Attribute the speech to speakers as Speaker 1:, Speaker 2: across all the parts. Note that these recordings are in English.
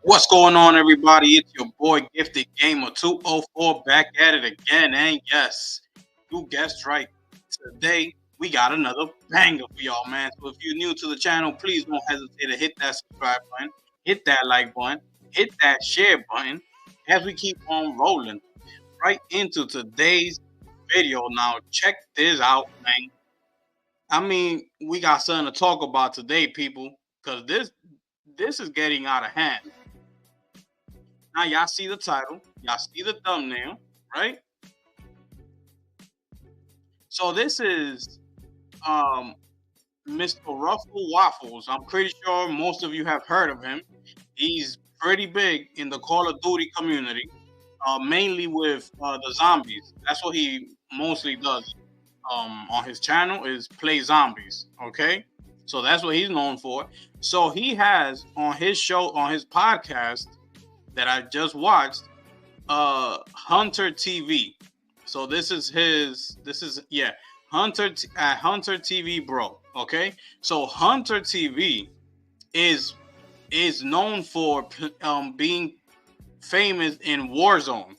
Speaker 1: What's going on, everybody? It's your boy Gifted Gamer 204 back at it again. And yes, you guessed right. Today, we got another banger for y'all, man. So if you're new to the channel, please don't hesitate to hit that subscribe button, hit that like button, hit that share button as we keep on rolling right into today's video. Now, check this out, man. We got something to talk about today, people, because this is getting out of hand. Now y'all see the title, y'all see the thumbnail, right? So this is Mr. Ruffle Waffles. I'm pretty sure most of you have heard of him. He's pretty big in the Call of Duty community, mainly with the zombies. That's what he mostly does on his channel is play zombies. Okay, so that's what he's known for. So he has on his show, on his podcast that I just watched, HunterTV. So this is HunterTV bro. Okay, so HunterTV is known for being famous in Warzone.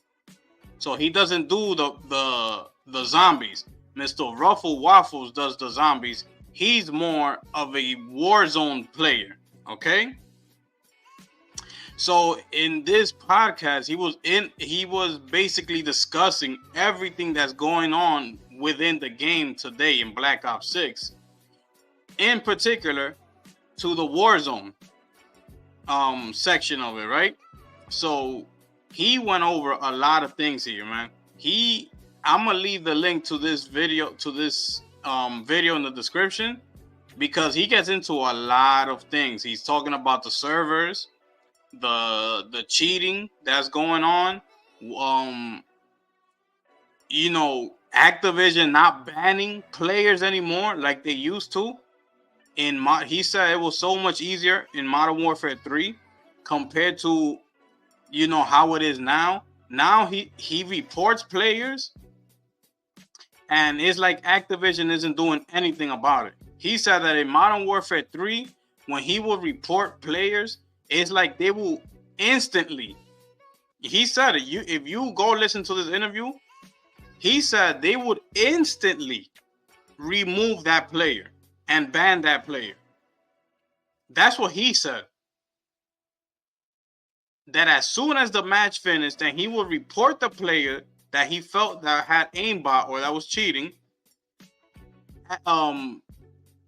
Speaker 1: So he doesn't do the zombies. Mr. Ruffle Waffles does the zombies. He's more of a Warzone player. Okay. So in this podcast, he was basically discussing everything that's going on within the game today in Black Ops 6, in particular to the Warzone section of it, right? So he went over a lot of things here, man. I'm gonna leave the link to this video video in the description because he gets into a lot of things. He's talking about the servers, the cheating that's going on, Activision not banning players anymore like they used to. He said it was so much easier in Modern Warfare 3 compared to how it is now. Now he reports players, and it's like Activision isn't doing anything about it. He said that in Modern Warfare 3, when he would report players, it's like they will instantly. He said it. If you go listen to this interview, he said they would instantly remove that player and ban that player. That's what he said. That as soon as the match finished, then he would report the player that he felt that had aimbot or that was cheating.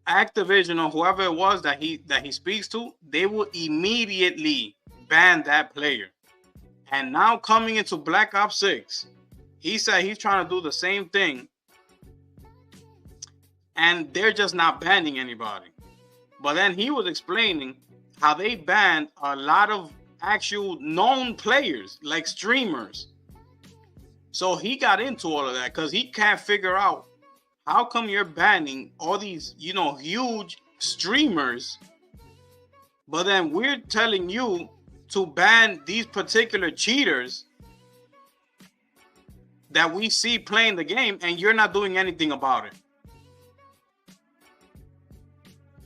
Speaker 1: Activision or whoever it was that he speaks to, they will immediately ban that player. And now coming into Black Ops 6, he said he's trying to do the same thing, and they're just not banning anybody. But then he was explaining how they banned a lot of actual known players, like streamers. So he got into all of that because he can't figure out how come you're banning all these, huge streamers, but then we're telling you to ban these particular cheaters that we see playing the game, and you're not doing anything about it.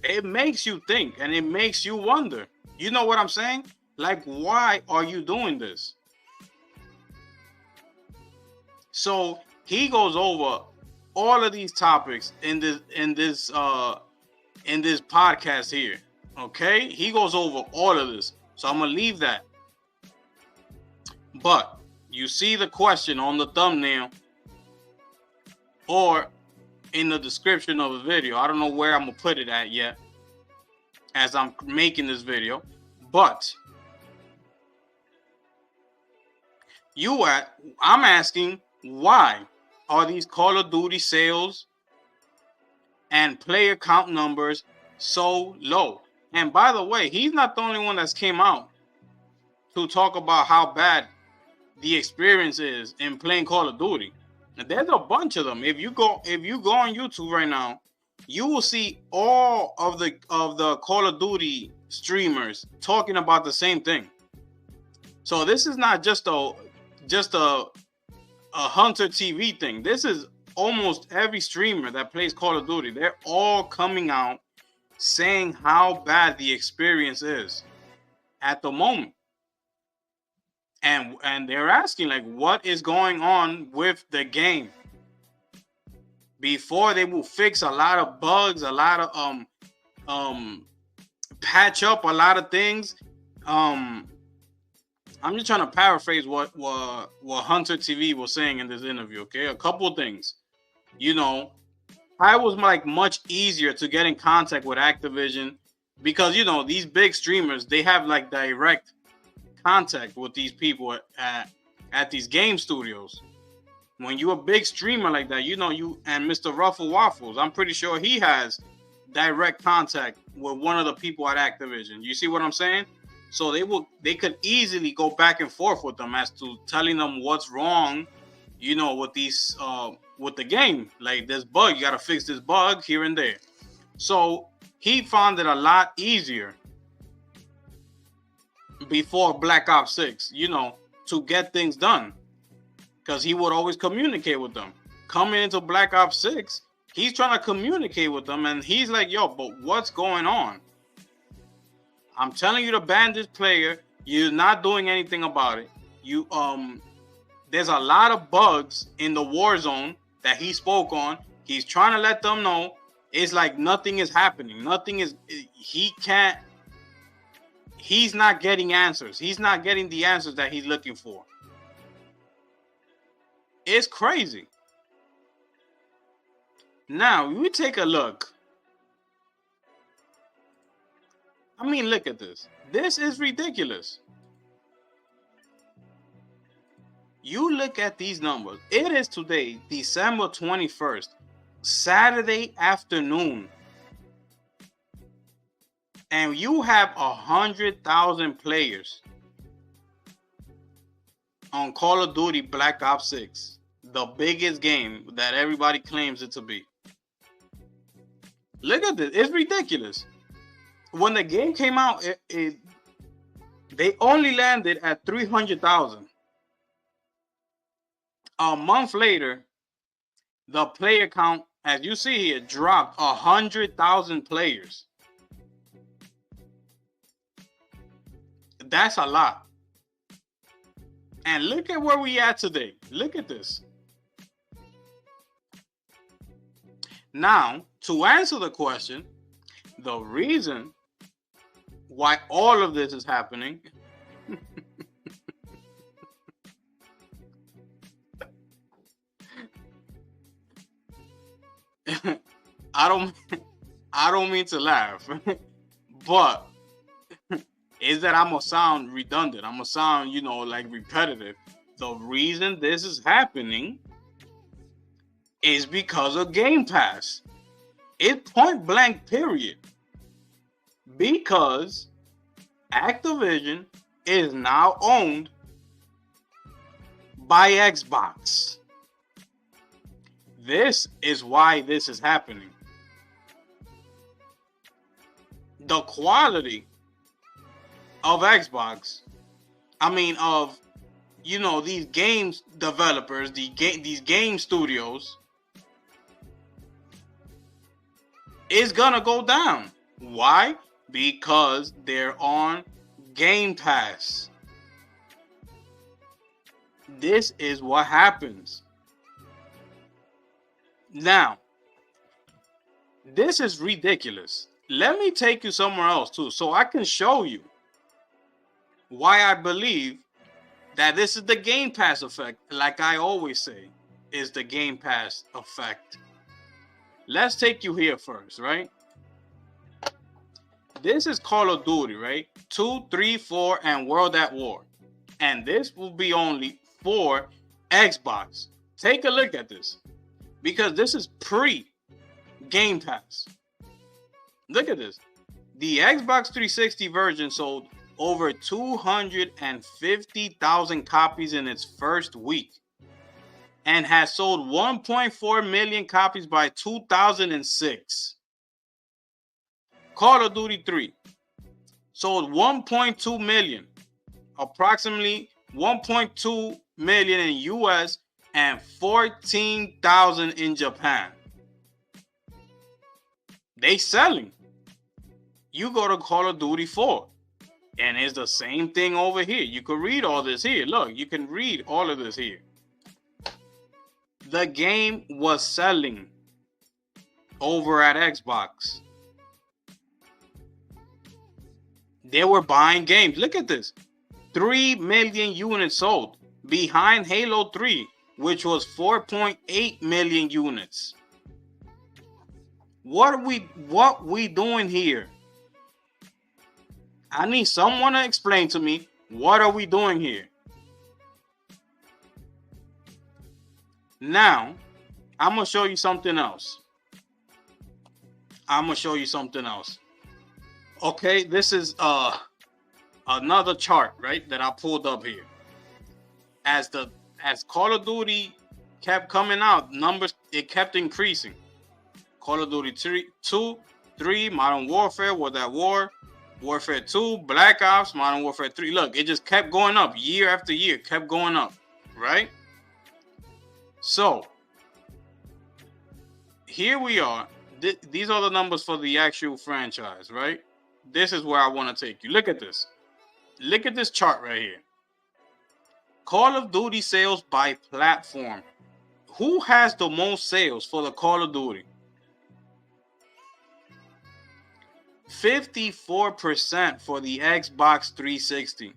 Speaker 1: It makes you think, and it makes you wonder. You know what I'm saying? Like, why are you doing this? So he goes over all of these topics in this podcast here. Okay, he goes over all of this, so I'm gonna leave that. But you see the question on the thumbnail or in the description of the video. I don't know where I'm gonna put it at yet as I'm making this video, but I'm asking, why are these Call of Duty sales and player count numbers so low? And by the way, he's not the only one that's came out to talk about how bad the experience is in playing Call of Duty. And there's a bunch of them. If you go on YouTube right now, you will see all of the Call of Duty streamers talking about the same thing. So this is not just a HunterTV thing. This is almost every streamer that plays Call of Duty. They're all coming out saying how bad the experience is at the moment. and they're asking like, what is going on with the game? Before they will fix a lot of bugs, a lot of patch up a lot of things. I'm just trying to paraphrase what Hunter TV was saying in this interview. Okay, a couple of things. You know, I was like much easier to get in contact with Activision because, you know, these big streamers, they have like direct contact with these people at these game studios. When you're a big streamer like that, you know, you and Mr. Ruffle Waffles, I'm pretty sure he has direct contact with one of the people at Activision. You see what I'm saying? So they could easily go back and forth with them as to telling them what's wrong, you know, with these with the game. Like this bug, you gotta fix this bug here and there. So he found it a lot easier before Black Ops 6, you know, to get things done. Because he would always communicate with them. Coming into Black Ops 6, he's trying to communicate with them, and he's like, yo, but what's going on? I'm telling you to ban this player. You're not doing anything about it. There's a lot of bugs in the war zone that he spoke on. He's trying to let them know. It's like nothing is happening. He's not getting answers. He's not getting the answers that he's looking for. It's crazy. Now, we take a look. I mean, look at this. This is ridiculous. You look at these numbers. It is today, December 21st, Saturday afternoon. And you have 100,000 players on Call of Duty Black Ops 6, the biggest game that everybody claims it to be. Look at this. It's ridiculous. When the game came out, they only landed at 300,000. A month later, the player count, as you see here, dropped 100,000 players. That's a lot. And look at where we at today. Look at this. Now, to answer the question, the reason why all of this is happening I don't mean to laugh, but is that I'm gonna sound redundant. I'm gonna sound, you know, like repetitive. The reason this is happening is because of Game Pass. It's point blank, period. Because Activision is now owned by Xbox. This is why this is happening. The quality of Xbox, of, you know, these games developers, these game studios, is gonna go down. Why? Because they're on Game Pass. This is what happens. Now, this is ridiculous. Let me take you somewhere else too, so I can show you why I believe that this is the Game Pass effect. Like I always say, is the Game Pass effect. Let's take you here first, right? This is Call of Duty, right? 2, 3, 4, and World at War. And this will be only for Xbox. Take a look at this. Because this is pre-Game Pass. Look at this. The Xbox 360 version sold over 250,000 copies in its first week, and has sold 1.4 million copies by 2006. Call of Duty 3 sold 1.2 million, approximately 1.2 million in US and 14,000 in Japan. They selling. You go to Call of Duty 4. And it's the same thing over here. You can read all this here. Look, you can read all of this here. The game was selling over at Xbox. They were buying games. Look at this. 3 million units sold behind Halo 3, which was 4.8 million units. What we doing here? I need someone to explain to me, what are we doing here? Now, I'm going to show you something else. Okay, this is another chart, right, that I pulled up here. As Call of Duty kept coming out, numbers, it kept increasing. Call of Duty 2, 3, Modern Warfare, World at War, Warfare 2, Black Ops, Modern Warfare 3. Look, it just kept going up year after year, kept going up, right? So, here we are. These are the numbers for the actual franchise, right? This is where I want to take you. Look at this. Look at this chart right here. Call of Duty sales by platform. Who has the most sales for the Call of Duty? 54% for the Xbox 360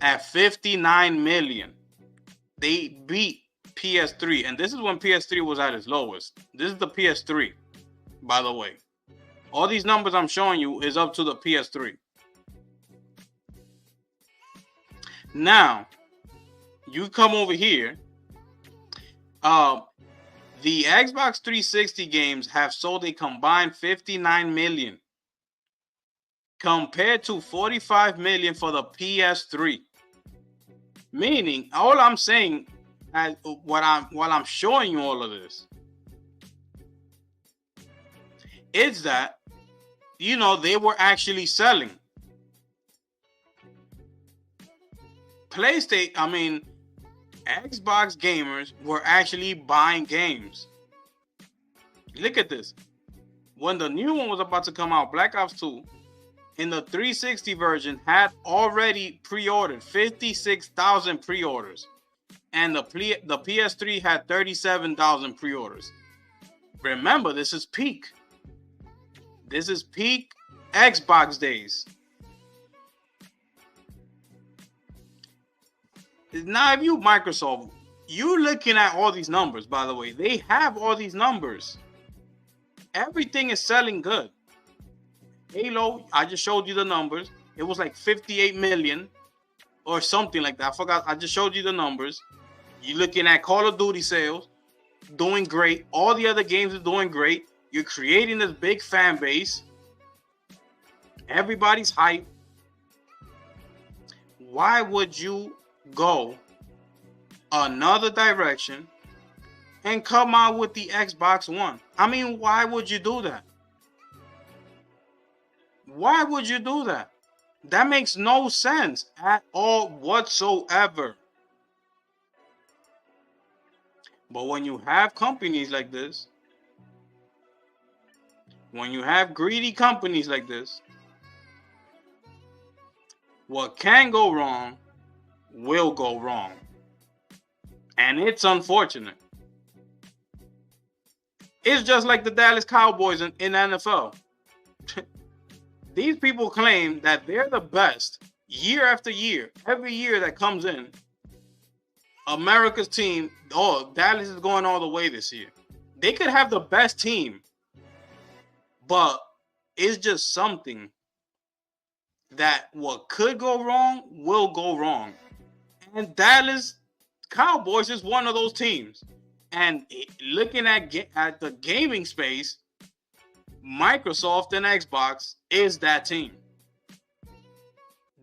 Speaker 1: at 59 million. They beat PS3, and this is when PS3 was at its lowest. This is the PS3, by the way. All these numbers I'm showing you is up to the PS3. Now, you come over here. The Xbox 360 games have sold a combined 59 million compared to 45 million for the PS3. Meaning, all I'm saying, while I'm showing you all of this, is that, you know, they were actually selling. Xbox gamers were actually buying games. Look at this. When the new one was about to come out, Black Ops 2, in the 360 version had already pre-ordered 56,000 pre-orders. And the PS3 had 37,000 pre-orders. Remember, this is peak. This is peak Xbox days. Now, if you Microsoft, you're looking at all these numbers, by the way. They have all these numbers. Everything is selling good. Halo, I just showed you the numbers. It was like 58 million or something like that. I forgot. I just showed you the numbers. You're looking at Call of Duty sales, doing great. All the other games are doing great. You're creating this big fan base. Everybody's hyped. Why would you go another direction and come out with the Xbox One? I mean, why would you do that? Why would you do that? That makes no sense at all whatsoever. But when you have companies like this, when you have greedy companies like this, what can go wrong will go wrong. And it's unfortunate. It's just like the Dallas Cowboys in NFL. These people claim that they're the best year after year. Every year that comes in, America's team, oh, Dallas is going all the way this year. They could have the best team, but it's just something that what could go wrong will go wrong. And Dallas Cowboys is one of those teams. And looking at the gaming space, Microsoft and Xbox is that team.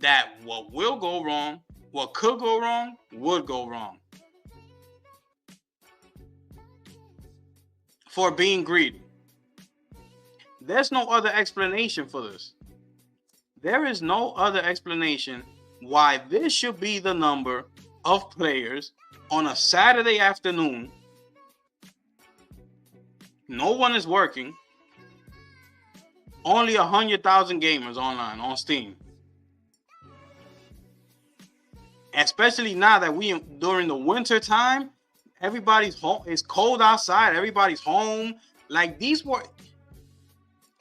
Speaker 1: That what will go wrong, what could go wrong, would go wrong. For being greedy. There's no other explanation for this. There is no other explanation why this should be the number of players on a Saturday afternoon. No one is working. Only 100,000 gamers online on Steam. Especially now that we during the winter time, everybody's home. It's cold outside. Everybody's home. Like these were,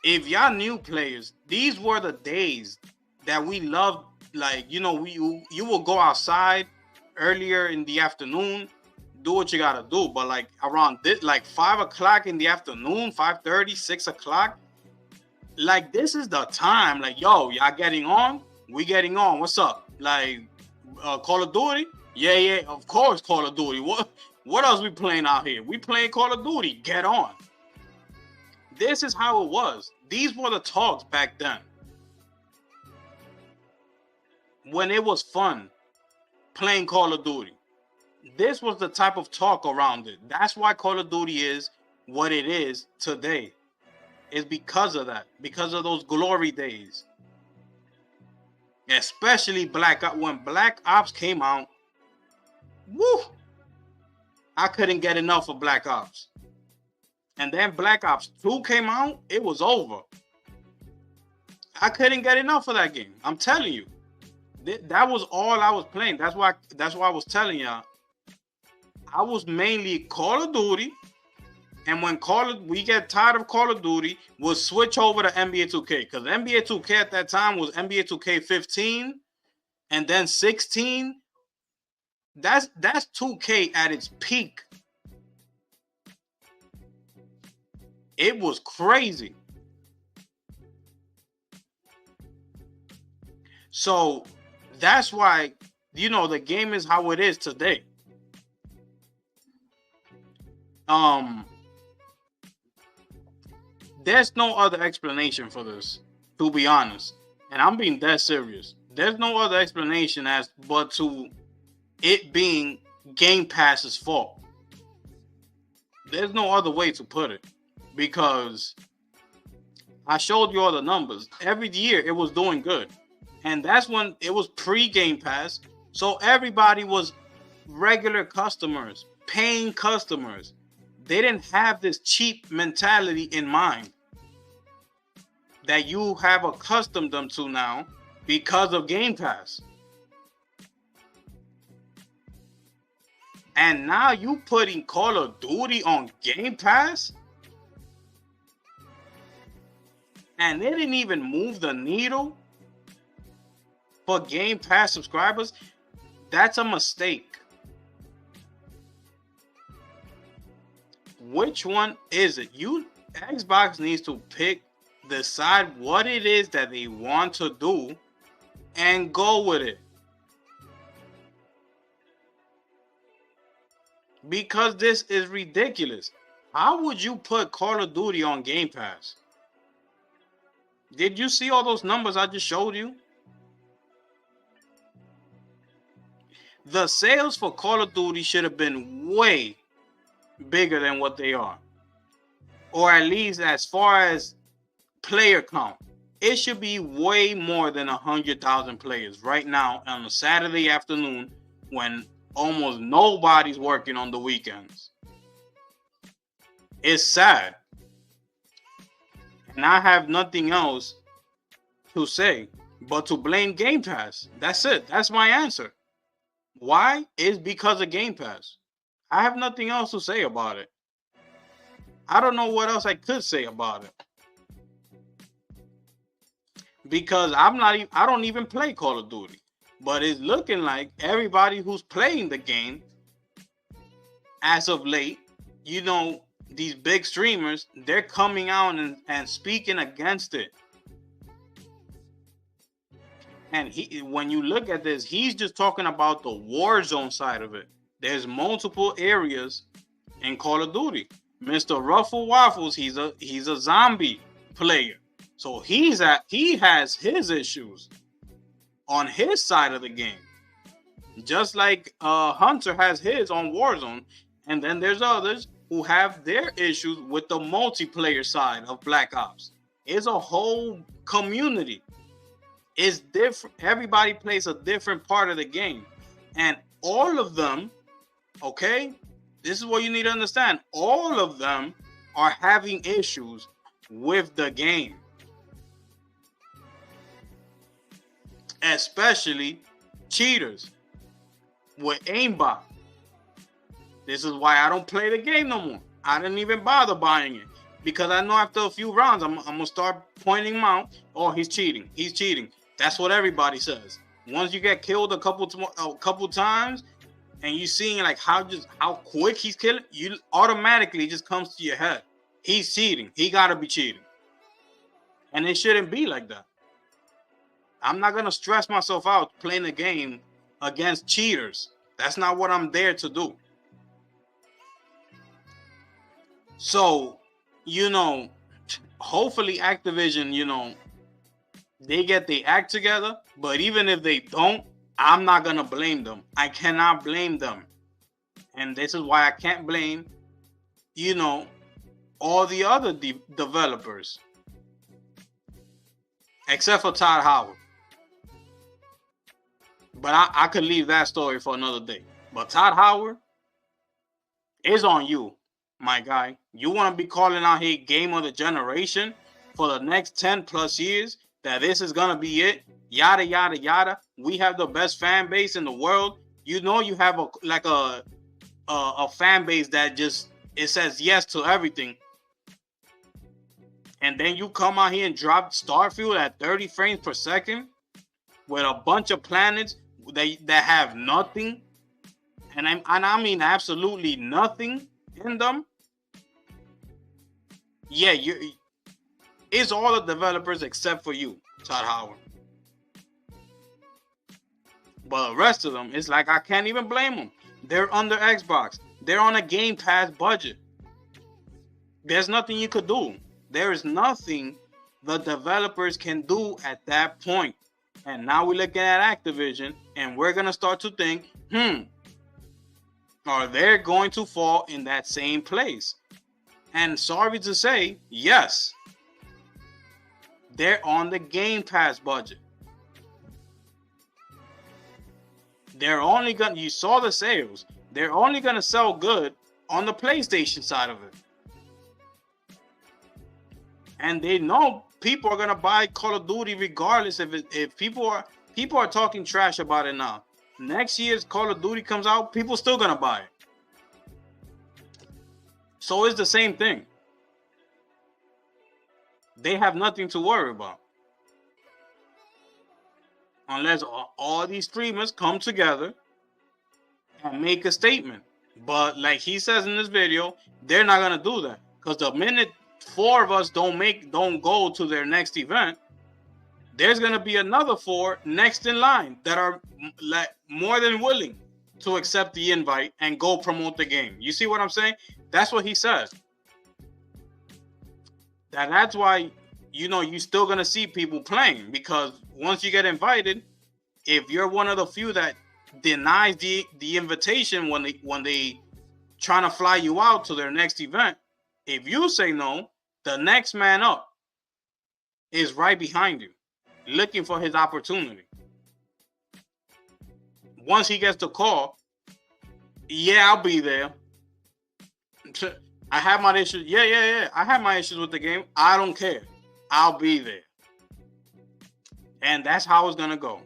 Speaker 1: if y'all new players, these were the days that we loved. Like you will go outside earlier in the afternoon, do what you gotta do. But like around this, like 5 o'clock in the afternoon, 5:30, 6 o'clock, like this is the time. Like yo, y'all getting on? We getting on. What's up? Like. Call of Duty? Yeah, of course, Call of Duty. What else we playing out here? We playing Call of Duty. Get on. This is how it was. These were the talks back then. When it was fun playing Call of Duty. This was the type of talk around it. That's why Call of Duty is what it is today. It's because of that. Because of those glory days. Especially when Black Ops came out, woo! I couldn't get enough of Black Ops. And then Black Ops 2 came out, it was over. I couldn't get enough of that game. I'm telling you. That was all I was playing. That's why I was telling y'all. I was mainly Call of Duty. And when we get tired of Call of Duty, we'll switch over to NBA 2K. Because NBA 2K at that time was NBA 2K 15 and then 16. That's 2K at its peak. It was crazy. So that's why, the game is how it is today. There's no other explanation for this, to be honest. And I'm being dead serious. There's no other explanation but to it being Game Pass's fault. There's no other way to put it. Because I showed you all the numbers. Every year it was doing good. And that's when it was pre-Game Pass. So everybody was regular customers, paying customers. They didn't have this cheap mentality in mind that you have accustomed them to now because of Game Pass. And now you putting Call of Duty on Game Pass? And they didn't even move the needle for Game Pass subscribers? That's a mistake. Which one is it? Xbox needs to decide what it is that they want to do and go with it. Because this is ridiculous. How would you put Call of Duty on Game Pass? Did you see all those numbers I just showed you? The sales for Call of Duty should have been way bigger than what they are. Or at least as far as player count. It should be way more than 100,000 players right now on a Saturday afternoon when almost nobody's working on the weekends. It's sad. And I have nothing else to say but to blame Game Pass. That's it. That's my answer. Why? It's because of Game Pass. I have nothing else to say about it. I don't know what else I could say about it. Because I don't even play Call of Duty. But it's looking like everybody who's playing the game as of late, these big streamers, they're coming out and speaking against it. And when you look at this, he's just talking about the Warzone side of it. There's multiple areas in Call of Duty. Mr. Ruffle Waffles, he's a zombie player. So he has his issues on his side of the game. Just like Hunter has his on Warzone. And then there's others who have their issues with the multiplayer side of Black Ops. It's a whole community. It's different. Everybody plays a different part of the game. And all of them, okay, this is what you need to understand. All of them are having issues with the game. especially cheaters with aimbot. This is why I don't play the game no more. I didn't even bother buying it because I know after a few rounds I'm gonna start pointing him out. Oh, he's cheating. He's cheating. That's what everybody says. Once you get killed a couple times, and you seeing like how quick he's killing, you automatically just comes to your head. He's cheating. He gotta be cheating, and it shouldn't be like that. I'm not gonna stress myself out playing a game against cheaters. That's not what I'm there to do. So, hopefully Activision, they get the act together. But even if they don't, I'm not going to blame them. I cannot blame them. And this is why I can't blame, all the other developers. Except for Todd Howard. But I could leave that story for another day. But Todd Howard is on you, my guy. You want to be calling out here game of the generation for the next 10 plus years, that this is going to be it, yada, yada, yada. We have the best fan base in the world. You have a fan base that just, it says yes to everything. And then you come out here and drop Starfield at 30 frames per second with a bunch of planets that have nothing. And I mean absolutely nothing in them. Yeah, it's all the developers except for you, Todd Howard. But the rest of them, it's like I can't even blame them. They're under Xbox. They're on a Game Pass budget. There's nothing you could do. There is nothing the developers can do at that point. And now we're looking at Activision, and we're going to start to think, are they going to fall in that same place? And sorry to say, yes. They're on the Game Pass budget. They're only going to, you saw the sales. They're only going to sell good on the PlayStation side of it. And they know people are going to buy Call of Duty regardless if people are talking trash about it now. Next year's Call of Duty comes out, people still going to buy it. So it's the same thing. They have nothing to worry about. Unless all these streamers come together and make a statement. But like he says in this video, they're not going to do that. Because the minute 4 of us don't go to their next event, there's going to be another 4 next in line that are like more than willing to accept the invite and go promote the game. You see what I'm saying? That's what he says. That's why, you're still going to see people playing, because once you get invited, if you're one of the few that denies the invitation when they trying to fly you out to their next event, if you say no, the next man up is right behind you, looking for his opportunity. Once he gets the call, yeah, I'll be there. I have my issues. Yeah. I have my issues with the game. I don't care. I'll be there. And that's how it's going to go.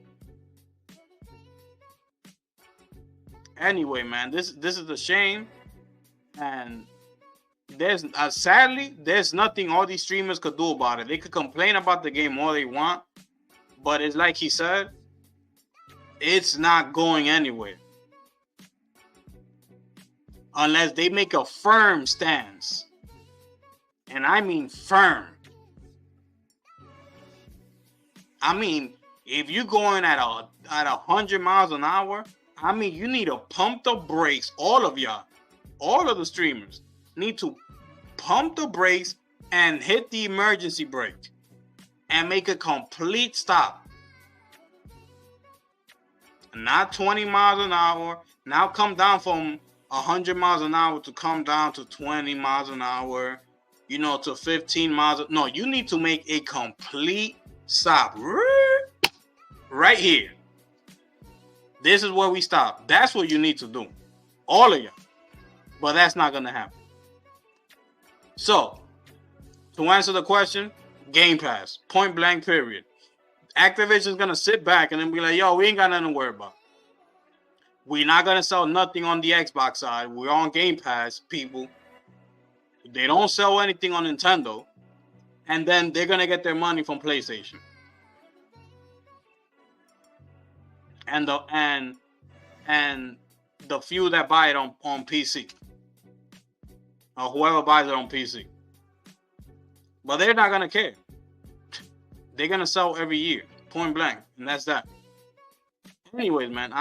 Speaker 1: Anyway, man, this is a shame. And sadly, there's nothing all these streamers could do about it. They could complain about the game all they want, but it's like he said, it's not going anywhere unless they make a firm stance. And I mean firm. I mean, if you're going at 100 miles an hour, I mean, you need to pump the brakes. All of y'all, all of the streamers need to pump the brakes and hit the emergency brake and make a complete stop. Not 20 miles an hour. Now come down from 100 miles an hour to come down to 20 miles an hour, to 15 miles. No, you need to make a complete stop right here. This is where we stop. That's what you need to do. All of you. But that's not going to happen. So, to answer the question, Game Pass. Point blank, period. Activision's gonna sit back and then be like, yo, we ain't got nothing to worry about. We're not gonna sell nothing on the Xbox side. We're on Game Pass, people. They don't sell anything on Nintendo. And then they're gonna get their money from PlayStation. And the few that buy it on PC. Or whoever buys it on PC. But they're not gonna care. They're gonna sell every year, point blank, and that's that. Anyways, man,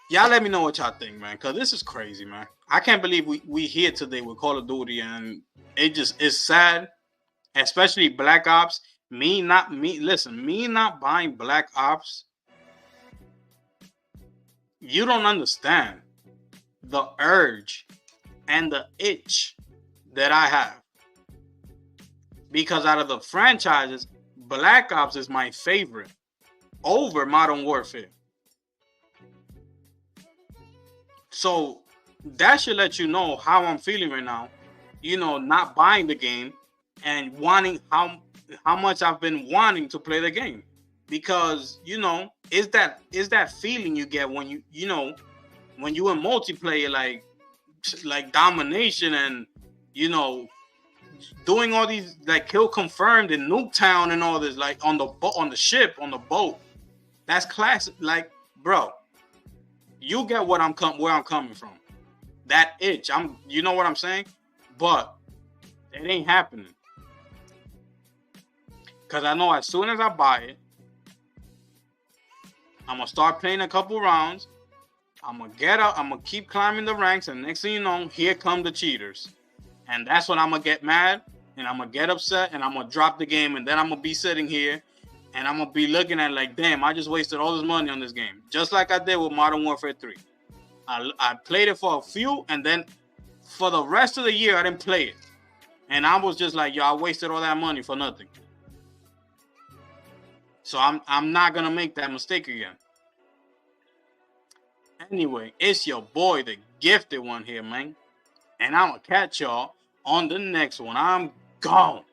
Speaker 1: y'all let me know what y'all think, man, because this is crazy, man. I can't believe we here today with Call of Duty, and it's sad, especially Black Ops. Me not buying Black Ops. You don't understand the urge and the itch that I have. Because out of the franchises, Black Ops is my favorite over Modern Warfare. So that should let you know how I'm feeling right now. You know, not buying the game and wanting how much I've been wanting to play the game. Because, you know, is that feeling you get when you know when you in multiplayer, like domination and, you know, doing all these like kill confirmed in Nuketown and all this, like on the ship, on the boat. That's classic. Like, bro, you get where I'm coming from. That itch. You know what I'm saying? But it ain't happening. Cause I know as soon as I buy it, I'm gonna start playing a couple rounds. I'm gonna get up. I'm gonna keep climbing the ranks, and next thing you know, here come the cheaters. And that's when I'm going to get mad and I'm going to get upset and I'm going to drop the game. And then I'm going to be sitting here and I'm going to be looking at like, damn, I just wasted all this money on this game. Just like I did with Modern Warfare 3. I played it for a few and then for the rest of the year, I didn't play it. And I was just like, yo, I wasted all that money for nothing. So I'm not going to make that mistake again. Anyway, it's your boy, the gifted one here, man. And I'm going to catch y'all on the next one. I'm gone.